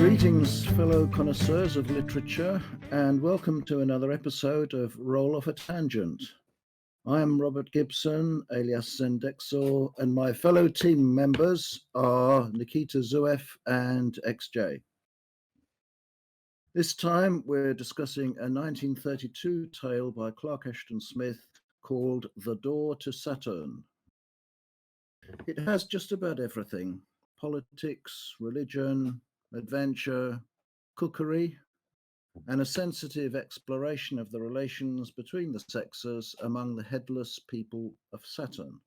Greetings, fellow connoisseurs of literature, and welcome to another episode of Roll Off a Tangent. I am Robert Gibson, alias Zendexor, and my fellow team members are Nikita Zuev and XJ. This time we're discussing a 1932 tale by Clark Ashton Smith called The Door to Saturn. It has just about everything: politics, religion, adventure, cookery, and a sensitive exploration of the relations between the sexes among the headless people of Saturn.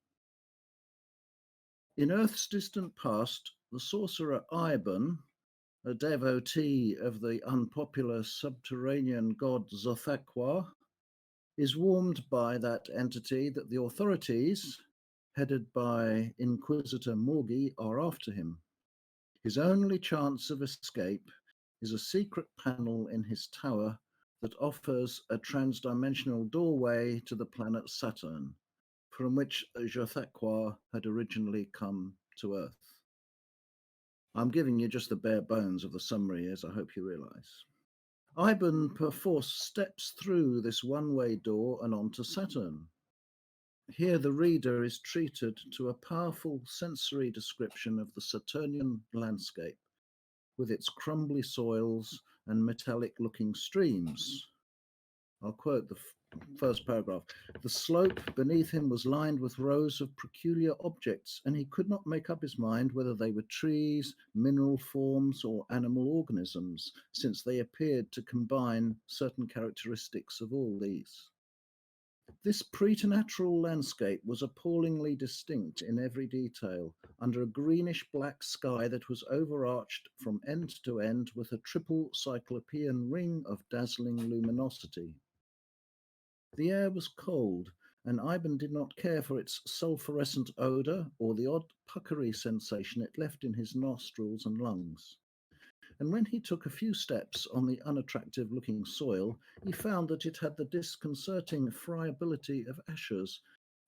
In Earth's distant past, the sorcerer Eibon, a devotee of the unpopular subterranean god Zhotthaquah, is warned by that entity that the authorities, headed by Inquisitor Morghi, are after him. His only chance of escape is a secret panel in his tower that offers a transdimensional doorway to the planet Saturn, from which Zhotthaquah had originally come to Earth. I'm giving you just the bare bones of the summary, as I hope you realise. Eibon perforce steps through this one-way door and onto Saturn. Here the reader is treated to a powerful sensory description of the Saturnian landscape, with its crumbly soils and metallic-looking streams. I'll quote the first paragraph. The slope beneath him was lined with rows of peculiar objects, and he could not make up his mind whether they were trees, mineral forms, or animal organisms, since they appeared to combine certain characteristics of all these. This preternatural landscape was appallingly distinct in every detail, under a greenish-black sky that was overarched from end to end with a triple cyclopean ring of dazzling luminosity. The air was cold, and Eibon did not care for its sulphurescent odour or the odd puckery sensation it left in his nostrils and lungs. And when he took a few steps on the unattractive-looking soil, he found that it had the disconcerting friability of ashes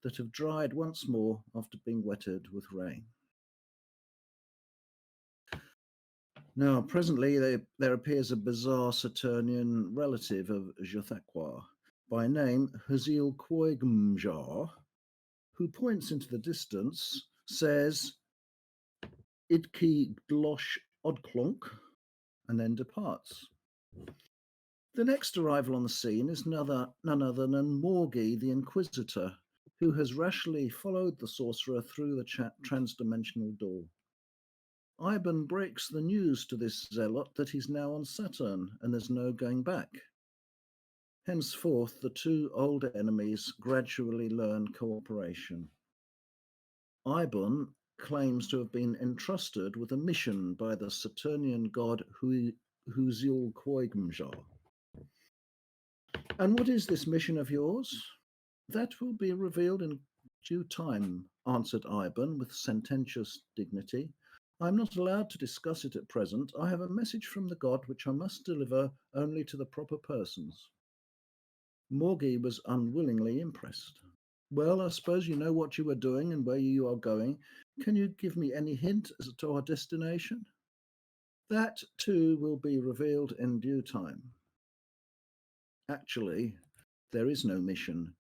that have dried once more after being wetted with rain. Now, presently, there appears a bizarre Saturnian relative of Zhotthaquah, by name Hziumquoigmnzhah, who points into the distance, says, Idki Odklonk, and then departs. The next arrival on the scene is none other than Morghi, the Inquisitor, who has rashly followed the sorcerer through the transdimensional door. Eibon breaks the news to this zealot that he's now on Saturn and there's no going back. Henceforth, the two old enemies gradually learn cooperation. Eibon claims to have been entrusted with a mission by the Saturnian god Hziumquoigmnzhah. And what is this mission of yours? That will be revealed in due time, answered Eibon with sententious dignity. I am not allowed to discuss it at present. I have a message from the god which I must deliver only to the proper persons. Morghi was unwillingly impressed. Well, I suppose you know what you are doing and where you are going. Can you give me any hint as to our destination? That, too, will be revealed in due time. Actually, there is no mission.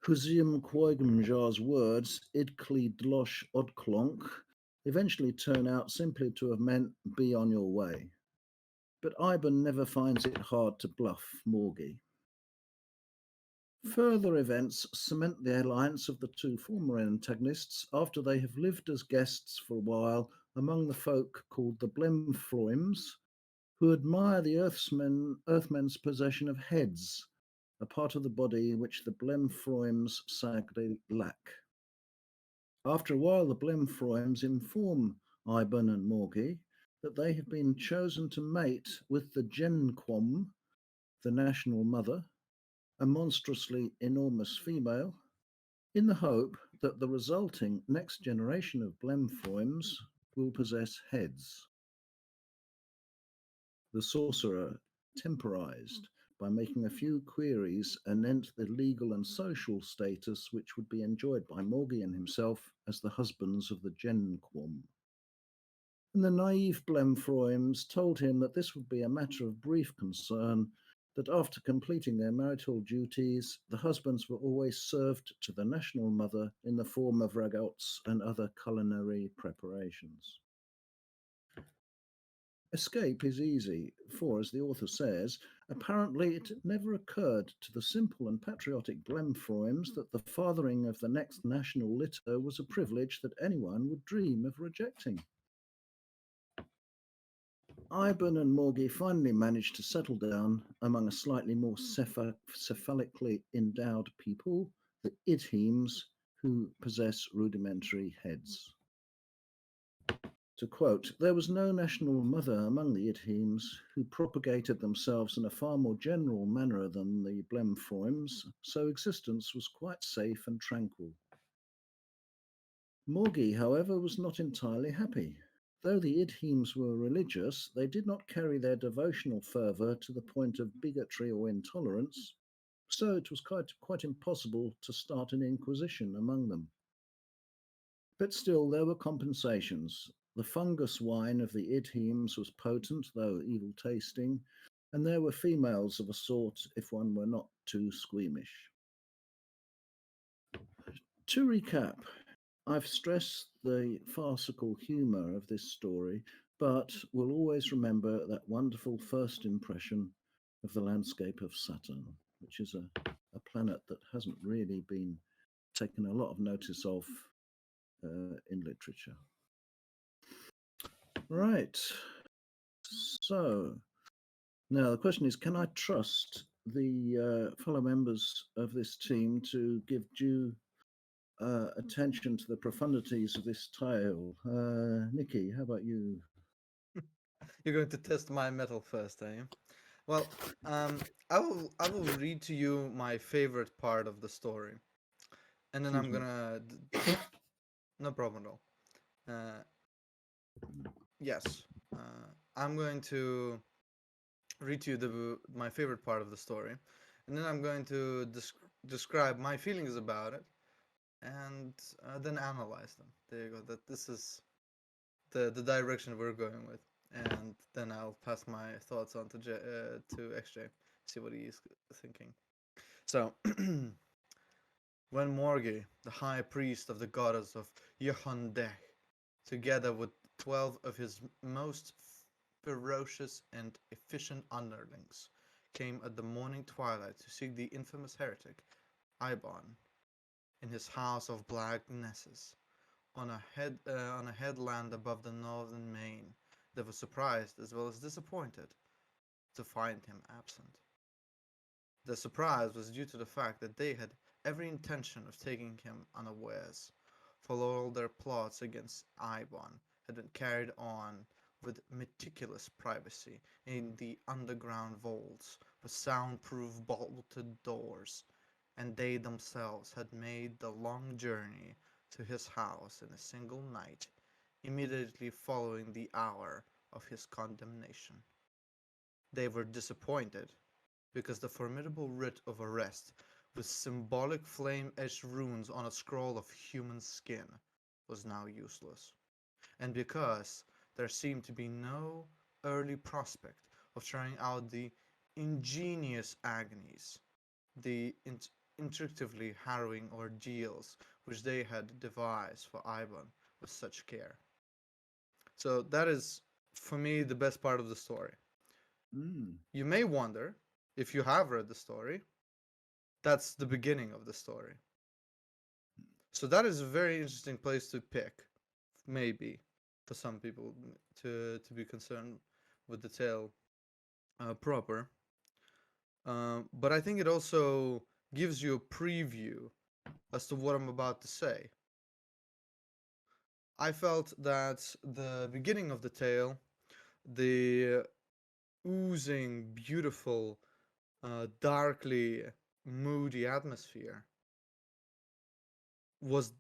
Hziumquoigmnzhah's words, Idkli Dlosh Odklonk, eventually turn out simply to have meant be on your way. But Eibon never finds it hard to bluff Morghi. Further events cement the alliance of the two former antagonists after they have lived as guests for a while among the folk called the Blemfroims, who admire the Earthmen's possession of heads, a part of the body which the Blemfroims sadly lack. After a while, the Blemfroims inform Eibon and Morghi that they have been chosen to mate with the Hziumquoigmnzhah, the national mother, a monstrously enormous female, in the hope that the resulting next generation of Blemfroims will possess heads. The sorcerer temporized by making a few queries anent the legal and social status which would be enjoyed by Morghi and himself as the husbands of the Hziumquoigmnzhah. And the naive Blemfroims told him that this would be a matter of brief concern, that after completing their marital duties, the husbands were always served to the national mother in the form of ragots and other culinary preparations. Escape is easy, for, as the author says, apparently it never occurred to the simple and patriotic Blemfroims that the fathering of the next national litter was a privilege that anyone would dream of rejecting. Eibon and Morghi finally managed to settle down among a slightly more cephalically endowed people, the Idhemes, who possess rudimentary heads. To quote, there was no national mother among the Idhemes who propagated themselves in a far more general manner than the Blemfroims, so existence was quite safe and tranquil. Morghi, however, was not entirely happy. Though the Idhemes were religious, they did not carry their devotional fervour to the point of bigotry or intolerance, so it was quite impossible to start an inquisition among them. But still, there were compensations. The fungus wine of the Idhemes was potent, though evil tasting, and there were females of a sort if one were not too squeamish. To recap, I've stressed the farcical humour of this story, but will always remember that wonderful first impression of the landscape of Saturn, which is a planet that hasn't really been taken a lot of notice of in literature. Right. So now the question is, can I trust the fellow members of this team to give due attention to the profundities of this tale? Nikki, how about you? You're going to test my metal first, are you? Well, I will read to you my favorite part of the story, and then Excuse I'm me. gonna no problem at all. Uh, yes, I'm going to read to you my favorite part of the story, and then I'm going to describe my feelings about it, and then analyze them. There you go. That this is the direction we're going with, and then I'll pass my thoughts on to XJ, see what he's thinking. So, when Morghi, the high priest of the goddess of Yhoundeh, together with 12 of his most ferocious and efficient underlings, came at the morning twilight to seek the infamous heretic Eibon in his house of black nesses on a headland above the northern main, they were surprised as well as disappointed to find him absent. The surprise was due to the fact that they had every intention of taking him unawares, for all their plots against Eibon had been carried on with meticulous privacy in the underground vaults with soundproof bolted doors, and they themselves had made the long journey to his house in a single night, immediately following the hour of his condemnation. They were disappointed because the formidable writ of arrest, with symbolic flame-etched runes on a scroll of human skin, was now useless, and because there seemed to be no early prospect of trying out the ingenious agonies, the intricately harrowing ordeals which they had devised for Eibon with such care. So that is, for me, the best part of the story. Mm. You may wonder, if you have read the story, that's the beginning of the story. So that is a very interesting place to pick, maybe, for some people to be concerned with the tale proper. But I think it also gives you a preview as to what I'm about to say. I felt that the beginning of the tale, the oozing, beautiful, darkly moody atmosphere, was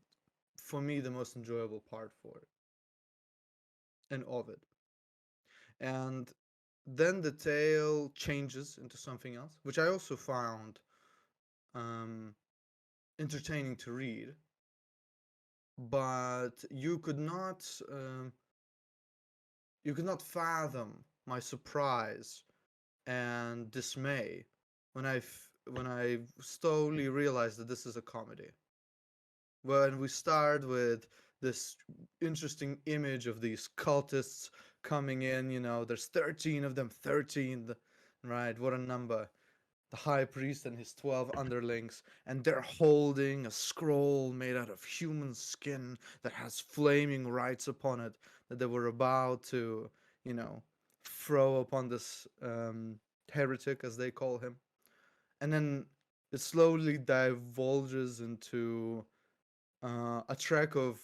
for me the most enjoyable part for it and of it. And then the tale changes into something else, which I also found um, entertaining to read. But you could not you could not fathom my surprise and dismay when I slowly realized that this is a comedy. When we start with this interesting image of these cultists coming in, there's 13 of them, 13, right? What a number. The high priest and his 12 underlings, and they're holding a scroll made out of human skin that has flaming rites upon it that they were about to, throw upon this heretic, as they call him. And then it slowly divulges into a trek of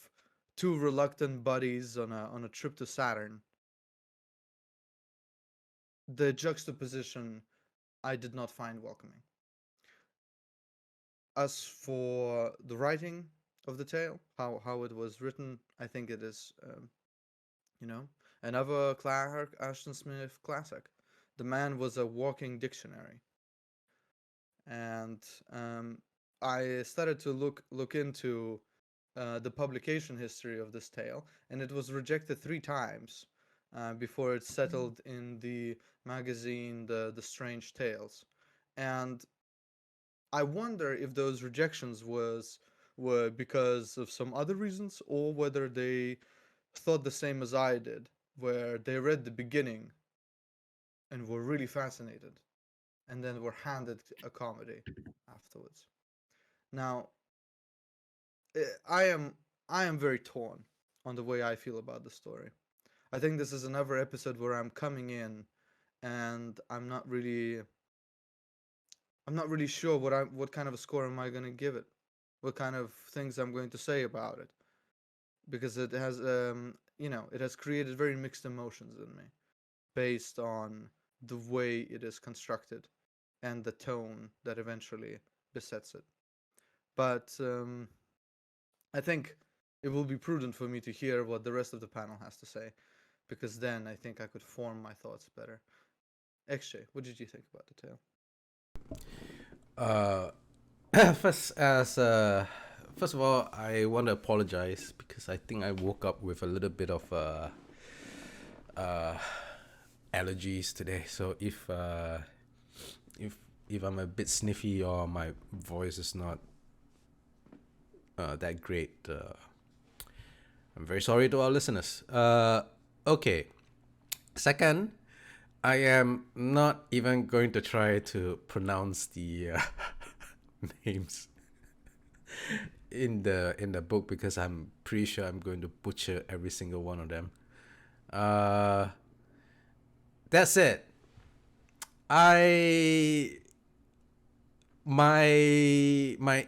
two reluctant buddies on a trip to Saturn. The juxtaposition I did not find welcoming. As for the writing of the tale, how it was written, I think it is, another Ashton Smith classic. The man was a walking dictionary, and I started to look into the publication history of this tale, and it was rejected 3 times before it settled in the magazine the Strange Tales. And I wonder if those rejections were because of some other reasons, or whether they thought the same as I did, where they read the beginning and were really fascinated, and then were handed a comedy afterwards. Now, I am very torn on the way I feel about the story. I think this is another episode where I'm coming in and I'm not really sure what kind of a score am I going to give it. What kind of things I'm going to say about it, because it has it has created very mixed emotions in me based on the way it is constructed and the tone that eventually besets it. But I think it will be prudent for me to hear what the rest of the panel has to say, because then I think I could form my thoughts better. XJ, what did you think about the tale? First, first of all, I want to apologize because I think I woke up with a little bit of allergies today. So if I'm a bit sniffy or my voice is not that great, I'm very sorry to our listeners. Okay. Second, I am not even going to try to pronounce the names in the book, because I'm pretty sure I'm going to butcher every single one of them. That's it. My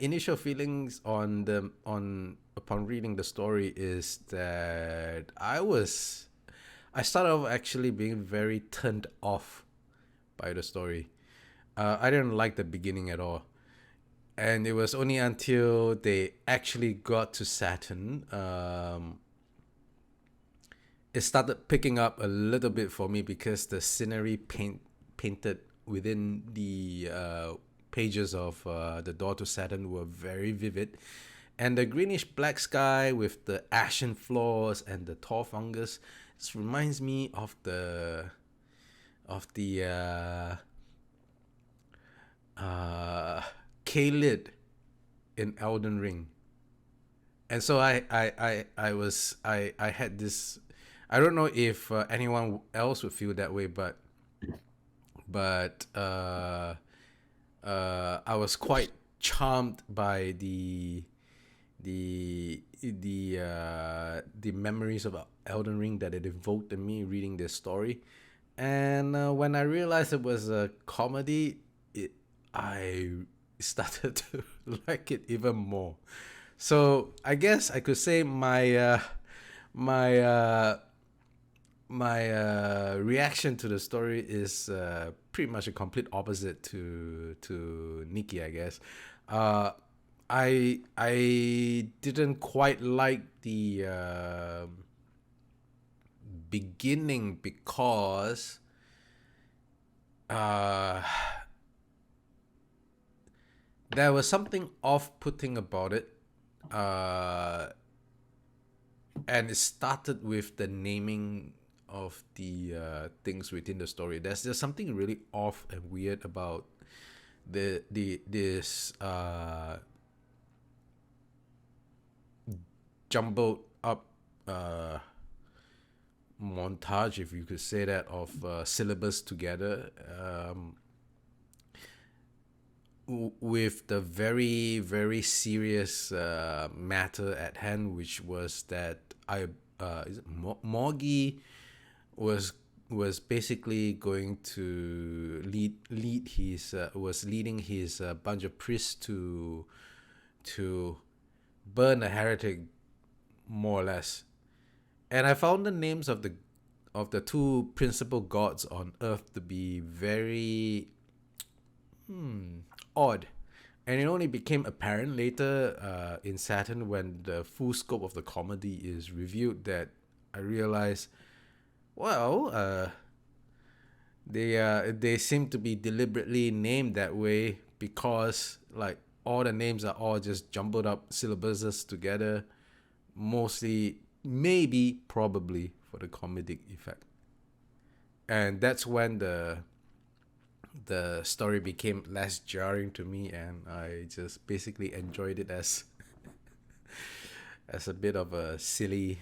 initial feelings upon reading the story is that I started off actually being very turned off by the story. I didn't like the beginning at all. And it was only until they actually got to Saturn, it started picking up a little bit for me, because the scenery painted within the pages of The Door to Saturn were very vivid. And the greenish black sky with the ashen floors and the tall fungus just reminds me of the K-Lid in Elden Ring. And so I had this, I don't know if anyone else would feel that way, but I was quite charmed by the memories of Elden Ring that it evoked in me reading this story. And when I realized it was a comedy, I started to like it even more. So I guess I could say my reaction to the story is pretty much a complete opposite to Nikki, I guess. I didn't quite like the beginning, because there was something off-putting about it. And it started with the naming of the things within the story. There's just something really off and weird about this jumbled up montage, if you could say that, of syllabus together, with the very, very serious matter at hand, which was that Morghi was basically going to lead his was leading his bunch of priests to burn a heretic, more or less. And I found the names of the two principal gods on Earth to be very odd. And it only became apparent later in Saturn, when the full scope of the comedy is revealed, that I realized, well, they seem to be deliberately named that way because, like, all the names are all just jumbled up syllabuses together, mostly, maybe, probably for the comedic effect. And that's when the story became less jarring to me, and I just basically enjoyed it as a bit of a silly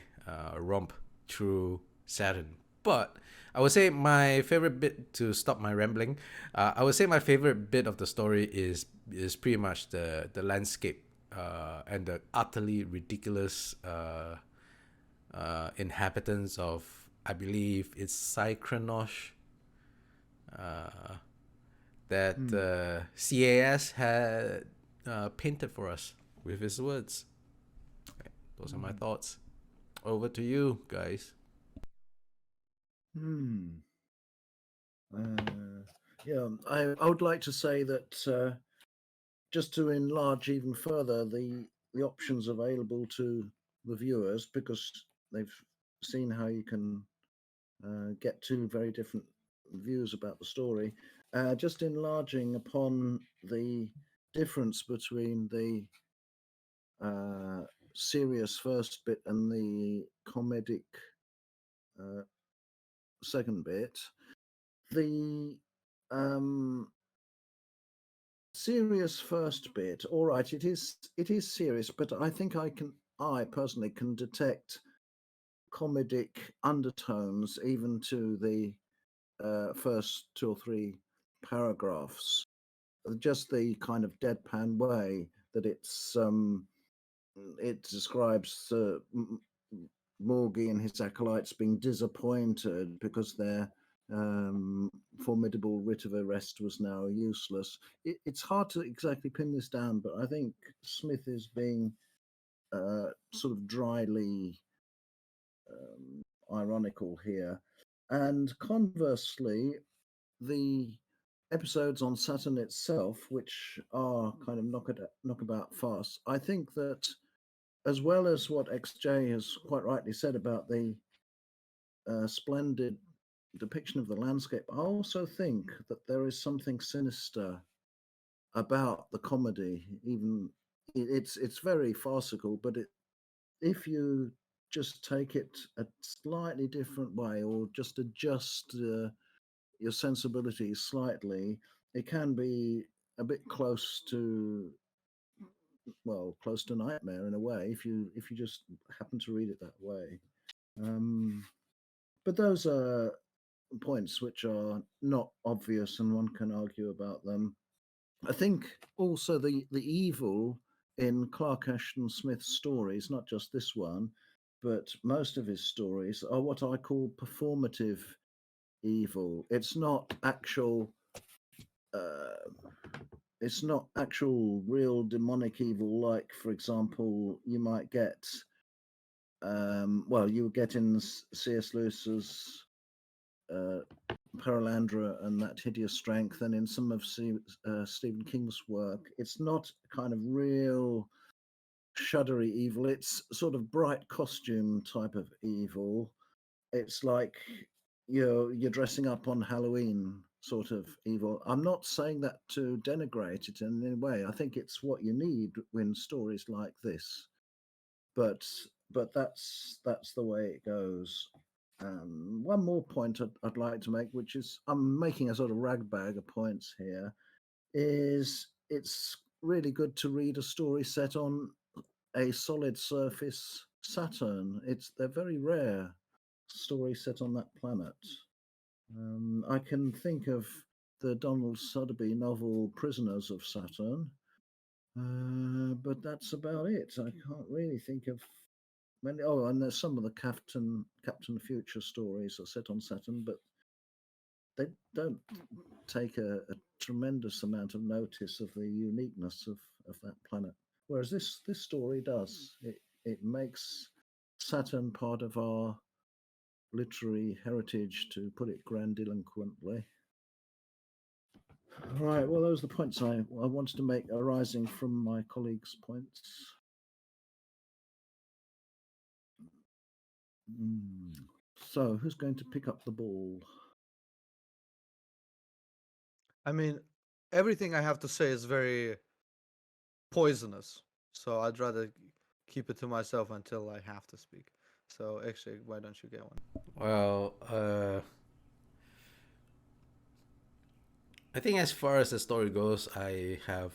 romp through Saturn. But I would say my favorite bit, to stop my rambling, I would say my favorite bit of the story is pretty much the landscape and the utterly ridiculous inhabitants of, I believe it's Cykranosh, that CAS had painted for us with his words. Okay, those are my thoughts. Over to you guys. Yeah, I would like to say that just to enlarge even further the options available to the viewers, because they've seen how you can get two very different views about the story. Just enlarging upon the difference between the serious first bit and the comedic second bit. The serious first bit, all right, it is serious, but I think I personally can detect comedic undertones even to the first two or three paragraphs. Just the kind of deadpan way that it describes Morghi and his acolytes being disappointed because their formidable writ of arrest was now useless. It's hard to exactly pin this down, but I think Smith is being sort of dryly ironical here. And conversely, the episodes on Saturn itself, which are kind of knockabout farce, I think that, as well as what XJ has quite rightly said about the splendid depiction of the landscape, I also think that there is something sinister about the comedy. Even it's very farcical, but if you just take it a slightly different way, or just adjust your sensibilities slightly, it can be a bit close to nightmare in a way, if you just happen to read it that way. But those are points which are not obvious, and one can argue about them. I think also the evil in Clark Ashton Smith's stories, not just this one, but most of his stories, are what I call performative evil. It's not actual. It's not actual real demonic evil, like, for example, you might get. You would get in C.S. Lewis's Paralandra and That Hideous Strength, and in some of Stephen King's work. It's not kind of real shuddery evil. It's sort of bright costume type of evil. It's like you're dressing up on Halloween sort of evil. I'm not saying that to denigrate it in any way. I think it's what you need in stories like this. But that's the way it goes. One more point I'd like to make, which is I'm making a sort of ragbag of points here, is it's really good to read a story set on a solid surface Saturn. They're very rare stories set on that planet. I can think of the Donald Sotheby novel Prisoners of Saturn, but that's about it. I can't really think of many. Oh, and there's some of the Captain Future stories are set on Saturn, but they don't take a tremendous amount of notice of the uniqueness of that planet. Whereas this story does. It makes Saturn part of our literary heritage, to put it grandiloquently. Right. Well, those are the points I wanted to make arising from my colleagues' points. So, who's going to pick up the ball? I mean, everything I have to say is very poisonous, so I'd rather keep it to myself until I have to speak. So actually, why don't you get one? Well, I think as far as the story goes, I have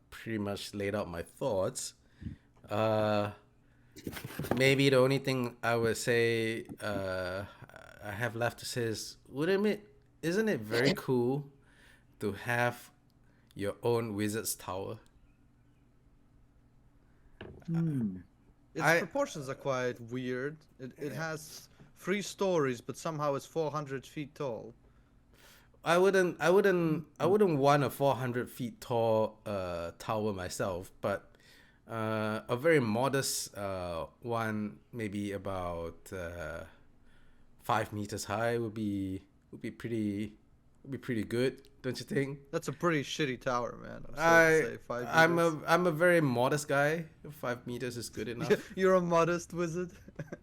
pretty much laid out my thoughts. Maybe the only thing I would say I have left to say is, isn't it very cool to have your own wizard's tower? Its proportions are quite weird. It has 3 stories, but somehow it's 400 feet tall. I wouldn't want a 400 feet tall tower myself, but a very modest one, maybe about 5 meters high, would be pretty good, don't you think? That's a pretty shitty tower, man. I'm a very modest guy. 5 meters is good enough. You're a modest wizard.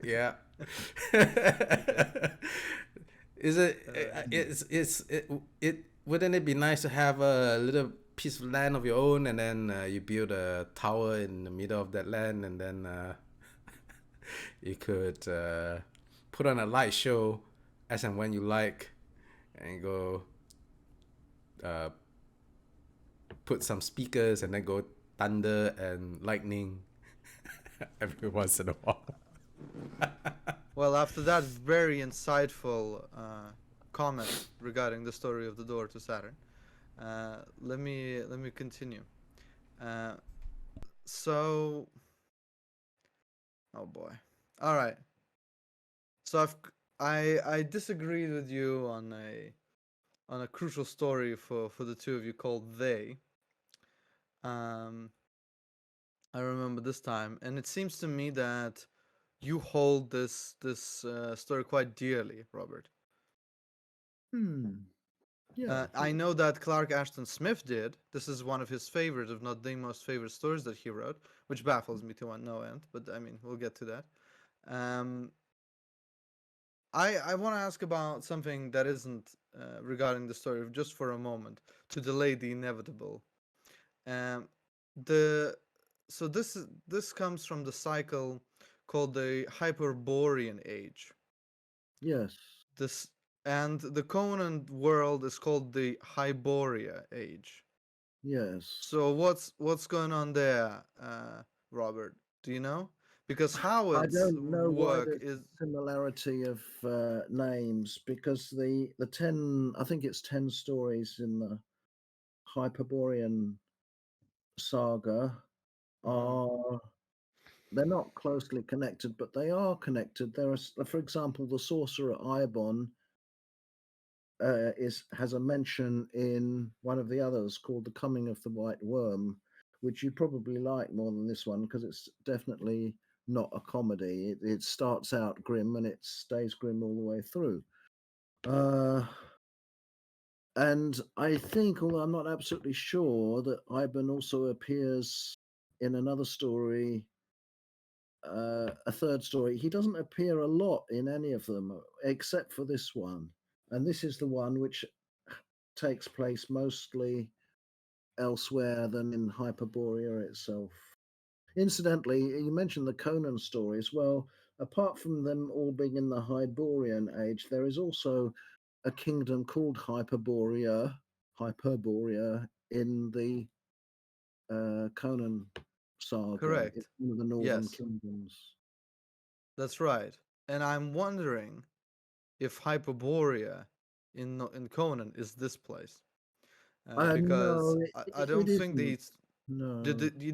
Yeah. Wouldn't it be nice to have a little piece of land of your own, and then you build a tower in the middle of that land, and then you could put on a light show as and when you like, and go put some speakers, and then go thunder and lightning every once in a while. Well, after that very insightful comment regarding the story of the door to Saturn, let me continue. So, oh boy, all right. So I disagreed with you on a crucial story for the two of you called They. I remember this time, and it seems to me that you hold this story quite dearly, Robert. Yeah. I know that Clark Ashton Smith did. This is one of his favorite, if not the most favorite stories that he wrote, which baffles me to no end. But I mean, we'll get to that. I want to ask about something that isn't regarding the story, just for a moment, to delay the inevitable. So this comes from the cycle called the Hyperborean age. Yes. And the Conan world is called the Hyboria age. Yes. So what's going on there, Robert? Do you know? Because how I it's don't know why work there's is similarity of names, because the 10, I think it's 10 stories in the Hyperborean saga are, they're not closely connected, but they are connected. There are, for example, the sorcerer Eibon has a mention in one of the others called The Coming of the White Worm, which you probably like more than this one, because it's definitely not a comedy. It starts out grim and it stays grim all the way through. And I think, although I'm not absolutely sure, that Eibon also appears in another story, a third story. He doesn't appear a lot in any of them except for this one. And this is the one which takes place mostly elsewhere than in Hyperborea itself. Incidentally, you mentioned the Conan stories. Well, apart from them all being in the Hyperborean age, there is also a kingdom called Hyperborea in the Conan saga. Correct. It's one of the northern Yes, kingdoms. that's right. And I'm wondering if Hyperborea in Conan is this place, because No, I don't it think isn't. they No.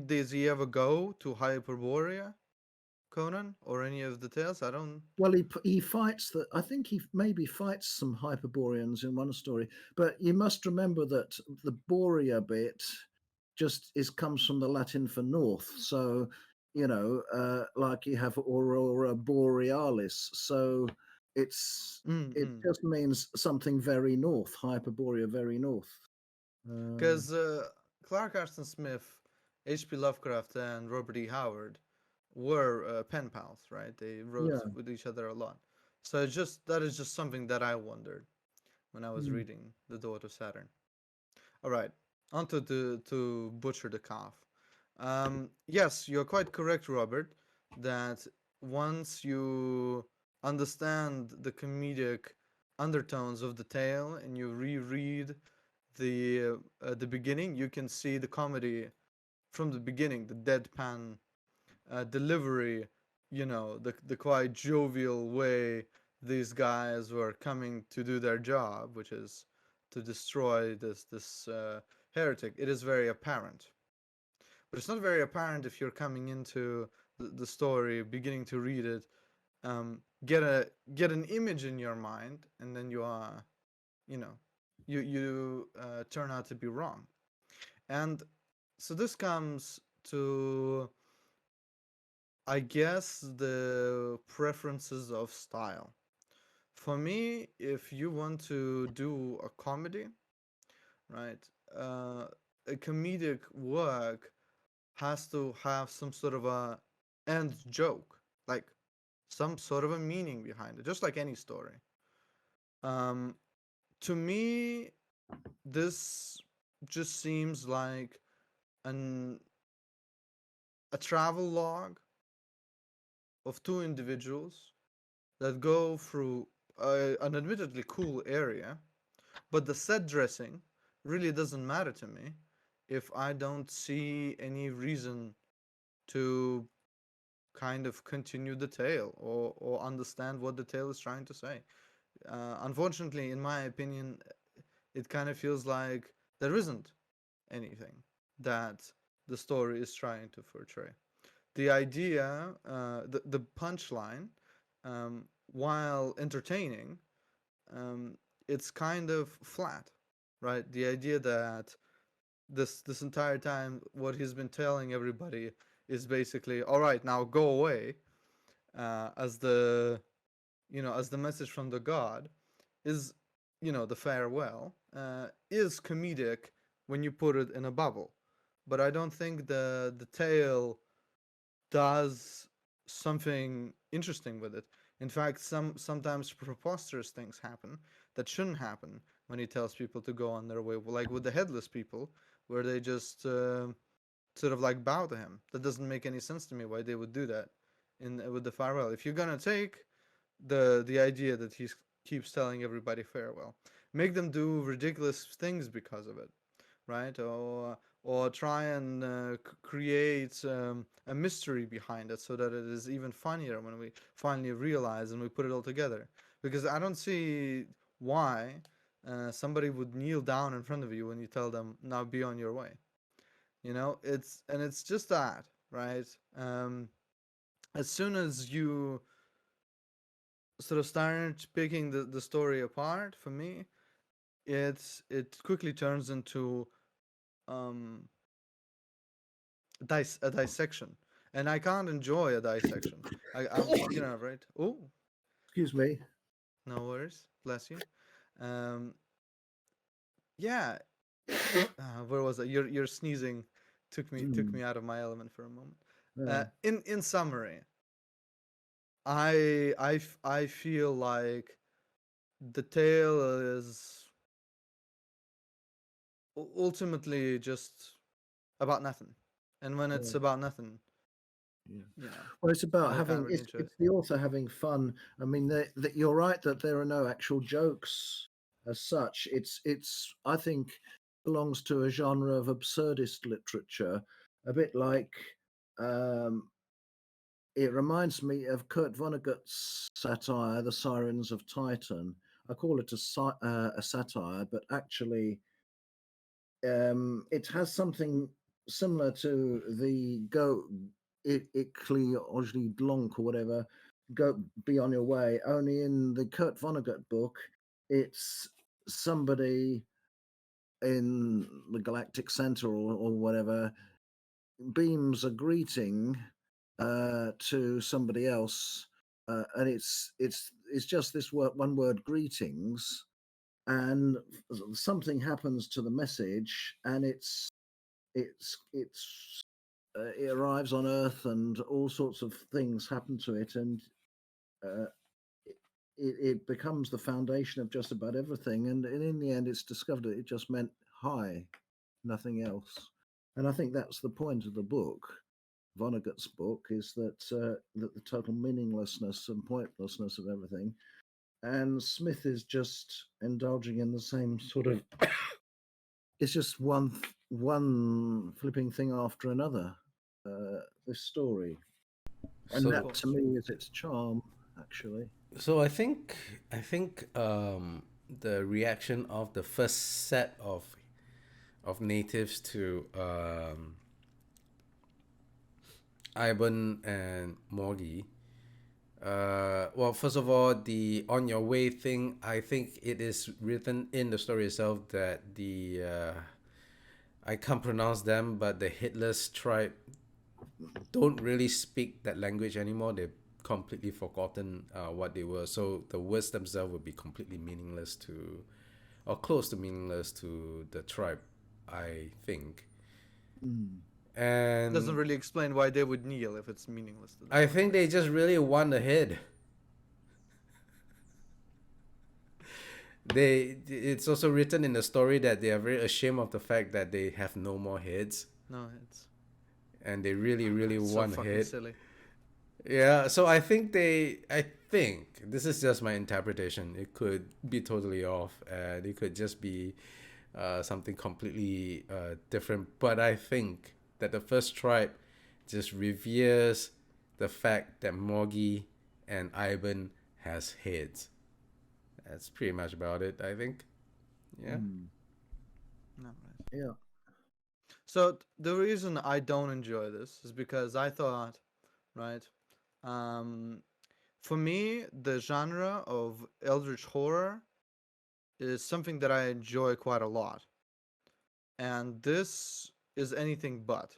did he ever go to Hyperborea, Conan, or any of the tales? I don't. Well, he fights the. I think he maybe fights some Hyperboreans in one story, but you must remember that the Borea bit just is comes from the Latin for north. So, like you have Aurora Borealis. So it Mm-mm. just means something very north, Hyperborea, very north. Uh, Because Clark Ashton Smith, H.P. Lovecraft, and Robert E. Howard were pen pals, right? They wrote yeah. with each other a lot. So it's just that is just something that I wondered when I was Mm. reading The Daughter of Saturn. All right, on to butcher the calf. Yes, you're quite correct, Robert, that once you understand the comedic undertones of the tale and you reread the beginning, you can see the comedy from the beginning, the deadpan delivery, the quite jovial way these guys were coming to do their job, which is to destroy this heretic. It is very apparent, but it's not very apparent if you're coming into the story, beginning to read it, get an image in your mind, and then you know, you turn out to be wrong. And so this comes to, I guess, the preferences of style. For me, if you want to do a comedy, right, uh, a comedic work has to have some sort of a end joke, like some sort of a meaning behind it, just like any story. Um, to me, this just seems like an a travel log of two individuals that go through an admittedly cool area, but the set dressing really doesn't matter to me if I don't see any reason to kind of continue the tale or understand what the tale is trying to say. Unfortunately, in my opinion, it kind of feels like there isn't anything that the story is trying to portray. The idea, the punchline, while entertaining, um, it's kind of flat, right? The idea that this entire time what he's been telling everybody is basically, all right, now go away, as the message from the god is, the farewell, is comedic when you put it in a bubble, but I don't think the tale does something interesting with it. In fact, sometimes preposterous things happen that shouldn't happen when he tells people to go on their way, like with the headless people, where they just sort of like bow to him. That doesn't make any sense to me why they would do that in with the farewell. If you're gonna take the idea that he keeps telling everybody farewell, make them do ridiculous things because of it, right? Or try and create a mystery behind it so that it is even funnier when we finally realize and we put it all together. Because I don't see why somebody would kneel down in front of you when you tell them now be on your way. It's just that, right? As soon as you sort of start picking the story apart, for me, it quickly turns into um a dissection, and I can't enjoy a dissection. Right? Oh, Excuse me. no worries, bless you. um yeah. Where was I? Your sneezing took me Mm, out of my element for a moment. yeah. In summary, I feel like the tale is ultimately just about nothing, and when it's Yeah. about nothing, Yeah, Well, it's about I having can't really enjoy it. it's the author having fun. I mean, that you're right that there are no actual jokes as such. It's I think belongs to a genre of absurdist literature, a bit like um, it reminds me of Kurt Vonnegut's satire, The Sirens of Titan. I call it a satire, but actually it has something similar to the go Ojli Blanc or whatever, go be on your way. Only in the Kurt Vonnegut book, it's somebody in the Galactic Center or whatever beams a greeting to somebody else, and it's just this one word greetings, and something happens to the message, and it arrives on Earth, and all sorts of things happen to it, and uh, it becomes the foundation of just about everything. And in the end, it's discovered that it just meant hi, nothing else. And I think that's the point of the book. Vonnegut's book is that the total meaninglessness and pointlessness of everything, and Smith is just indulging in the same sort of. It's just one flipping thing after another. This story, and So Of that to course. me is its charm, actually. so I think the reaction of the first set of natives to Eibon and Morghi. Well, first of all, the on your way thing, I think it is written in the story itself that I can't pronounce them, but the Hitler's tribe don't really speak that language anymore. They've completely forgotten what they were. So the words themselves would be completely meaningless to, or close to meaningless to the tribe, I think. Mm. Doesn't And really explain why they would kneel if it's meaningless to them. I But think they just really want the head. It's also written in the story that they are very ashamed of the fact that they have no more heads, no, it's and they really really so want a fucking head. silly. Yeah, so I think this is just my interpretation. It could be totally off, and it could just be something completely different. But I think that the first tribe just reveres the fact that Morghi and Eibon has heads. That's pretty much about it, I think. Yeah. Mm. No, right. Yeah. So the reason I don't enjoy this is because I thought, right, um, for me the genre of eldritch horror is something that I enjoy quite a lot, and this is anything but.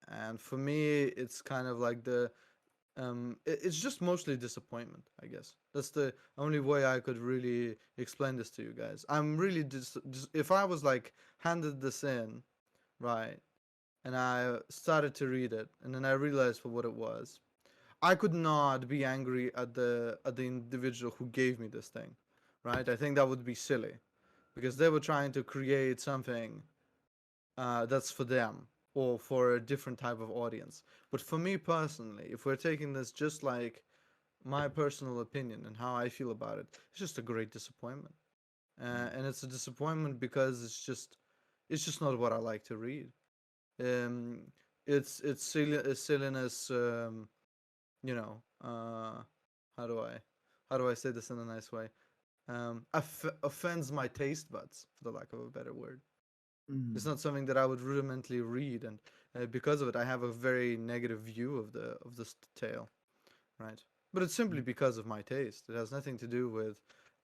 And for me, it's kind of like it's just mostly disappointment, I guess. That's the only way I could really explain this to you guys. I'm really if I was like handed this in, right, and I started to read it, and then I realized for what it was, I could not be angry at the individual who gave me this thing, right? I think that would be silly because they were trying to create something that's for them or for a different type of audience. But for me personally, if we're taking this just like my personal opinion and how I feel about it, it's just a great disappointment. And it's a disappointment because it's just not what I like to read. Um, it's silliness. You know, how do I how do I say this in a nice way? Offends my taste buds, for the lack of a better word. It's Mm. not something that I would rudimentally read, and because of it, I have a very negative view of this tale, right? But it's simply because of my taste. It has nothing to do with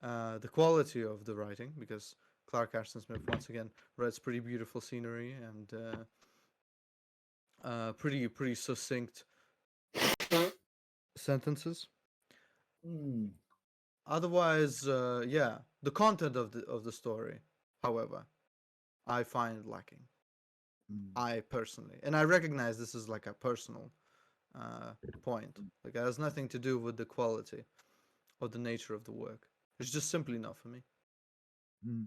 the quality of the writing, because Clark Ashton Smith once again writes pretty beautiful scenery and pretty succinct sentences. Mm. Otherwise, yeah, the content of the story, however, I find lacking. Mm. I personally, and I recognize this is like a personal uh, point. Like it has nothing to do with the quality or the nature of the work. It's just simply not for me. Mm.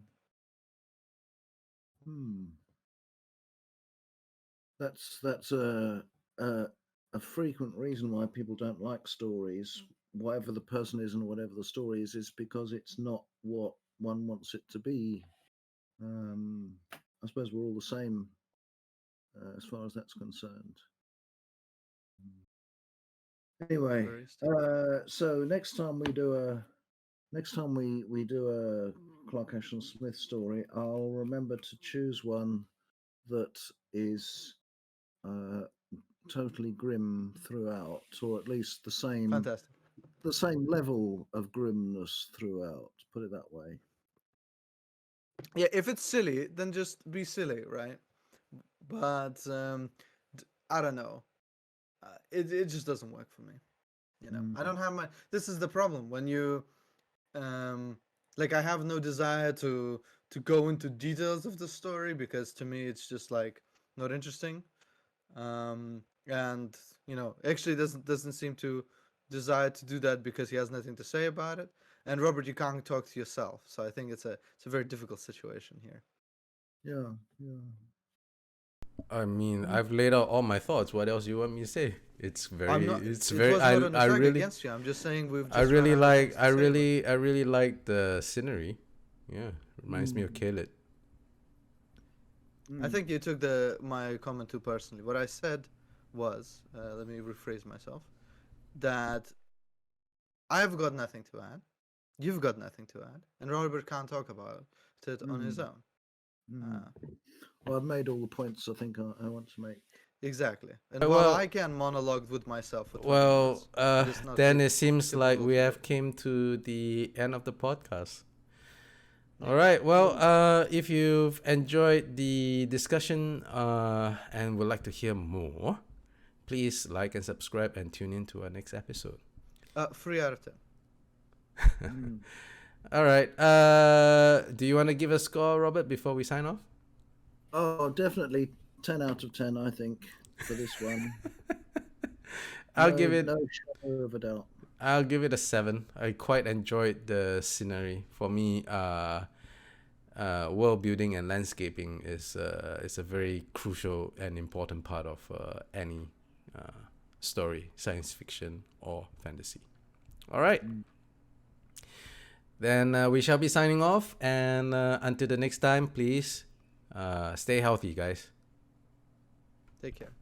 Mm. That's a a frequent reason why people don't like stories, whatever the person is and whatever the story is because it's not what one wants it to be. I suppose we're all the same as far as that's concerned. Anyway, so next time we do a Clark Ashton Smith story, I'll remember to choose one that is totally grim throughout, or at least the same level of grimness throughout. Put it that way. Yeah, if it's silly, then just be silly, right? But I don't know. It just doesn't work for me. You know, I don't have my. This is the problem when you, like, I have no desire to go into details of the story because to me it's just like not interesting, and you know, actually doesn't seem to desire to do that because he has nothing to say about it. And Robert, you can't talk to yourself, so I think it's a very difficult situation here. Yeah. I mean, I've laid out all my thoughts. What else you want me to say? It's very, it was not an attack against you. I'm just saying we've. Just I really like the scenery. Yeah, reminds me of Kaled. I think you took my comment too personally. What I said was, let me rephrase myself, that I've got nothing to add, you've got nothing to add, and Robert can't talk about it on his own. Well, I've made all the points I think I want to make. Exactly. And while I can monologue with myself for 20 minutes, then it seems like we have came to the end of the podcast. All right. Well, if you've enjoyed the discussion and would like to hear more, please like and subscribe and tune in to our next episode. 3 out of 10. All right. Do you want to give a score, Robert, before we sign off? Oh, definitely 10 out of 10, I think, for this one. I'll give it no shadow of a doubt. I'll give it a 7. I quite enjoyed the scenery. For me, world building and landscaping is a very crucial and important part of any story, science fiction or fantasy. All right. Then we shall be signing off, and until the next time, please stay healthy, guys. Take care.